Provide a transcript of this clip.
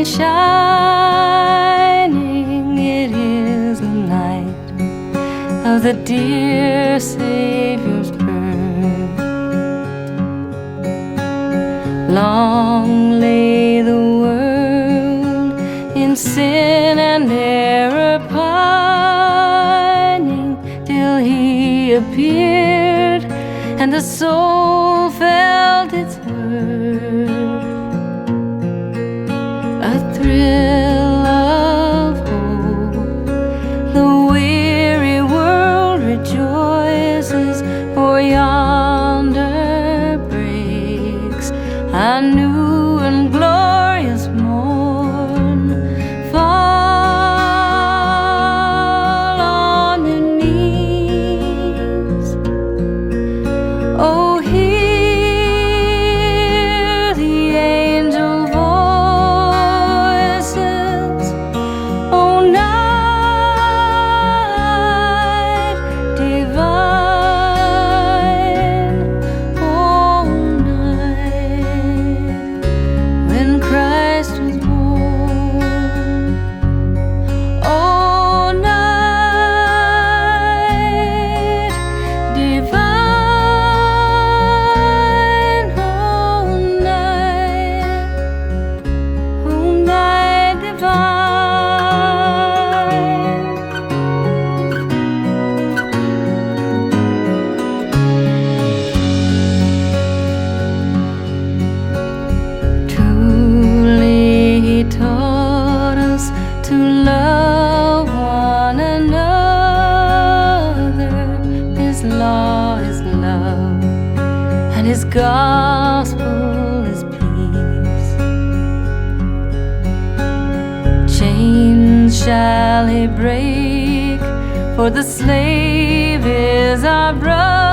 shining, it is the night of the dear Savior's birth. Long lay the world in sin and error pining, till He appeared and the soul felt its worth. A thrill of hope, the weary world rejoices, for yonder breaks a new and glorious morn. Fall on your knees, oh, hear the angel voices, oh, night divine, oh, night when Christ was born, oh, night divine, oh, night divine. Truly He taught us to love one another. His law is love, and His gospel is peace. Chains shall He break, for the slave is our brother.